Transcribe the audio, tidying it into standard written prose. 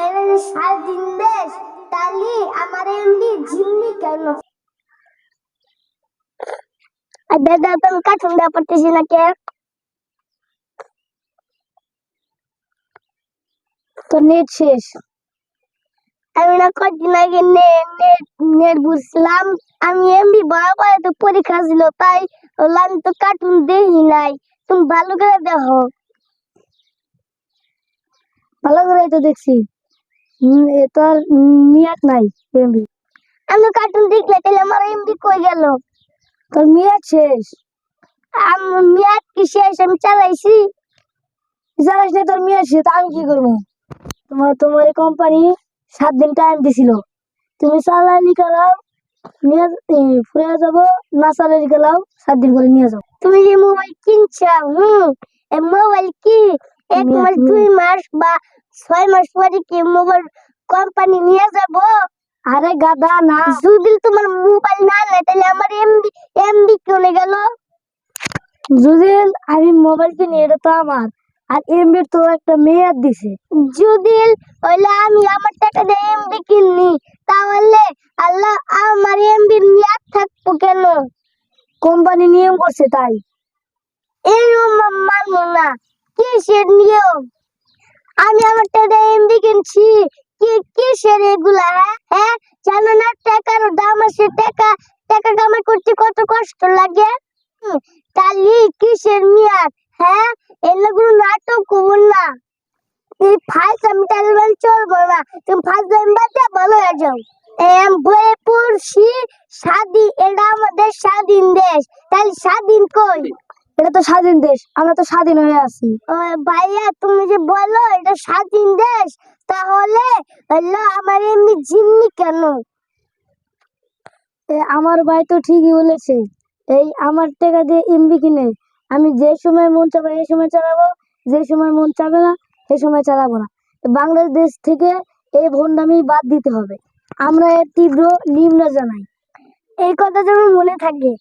এরা যে স্বাধীন দেশ, তাহলে আমার এমবি জিম্মি কেন? আর দাদা তুমি কার্টুন দেওয়া পারতেছি না কে? তো নেট শেষ। আমি না কদিন আগে নেট বুঝলাম, আমি এমবি ভরা করে তো পরীক্ষা ছিল, তাই আমি তো কার্টুন দেখি নাই। তুমি ভালো করে দেখো। ভালো করে তো দেখছি। তোর মিয়াদ নাই এমবি। আমি কার্টুন দেখলে তাহলে আমার এমবি কই গেল? তোর মিয়াদ শেষ। মিয়াদ কি শেষ? আমি চালাইছি। চালাইছ না, তোর মিয়াদ শেষ, আমি কি করবো? তোমার কোম্পানি 7 দিন টাইম দিছিল, তুমি চালাইলি গেলাও নিয়ে ফুরে যাবো, না চালাইলি গেলাও 7 দিন করে নিয়ে যাও। তুমি যে মোবাইল কিনছো, এই মোবাইল কি 1 মাস 2 মাস বা 6 মাস পরে কি মোবাইল কোম্পানি নিয়ে যাব? আরে গাদা না, যদি তোমার মোবাইল না নেয় তাহলে আমার এমবি চলে গেল। যদি আমি মোবাইল কিনি এটা তো আমার, আর এমবি তো একটা মেয়াদ দিছে। যদি হইলে আমি আমার টাকা দিয়ে এমবি কিনি, তাহলে আল্লাহ আমার এমবির মেয়াদ থাকবো কেন? কোম্পানি নিয়ম করছে তাই। এই মানবো না। কিসের নিয়ম? আমি আমার টাকা এমবি কিনছি, কিসের এগুলা? হ্যাঁ জানো না টাকার দাম আছে? টাকা কামাই করতে কত কষ্ট লাগে। তাহলে কিসের মেয়াদ? হ্যাঁ এগুলো নাটক করবো না। এই ফাইল আমি টাইলবেল চলবো না, তুমি ফাইল টাইম বাদে ভালো হয়ে যাও। বইয়ে পড়ছি স্বাধীন, এটা আমাদের স্বাধীন দেশ, তাহলে স্বাধীন কই? এটা তো স্বাধীন দেশ, আমরা তো স্বাধীন হয়ে আছি। ভাইয়া তুমি যে বলো এটা স্বাধীন দেশ, তাহলে হলো আমার এমনি জিম্মি কেন? আমার ভাই তো ঠিকই বলেছে, এই আমার টাকা দিয়ে এমবি কিনে আমি যে সময় মন চাবে এই সময় চালাবো, যে সময় মন চাবে না সেই সময় চালাবো না। বাংলাদেশ থেকে এই ভণ্ডামি বাদ দিতে হবে। আমরা এর তীব্র নিন্দা জানাই। এই কথা যেন মনে থাকে।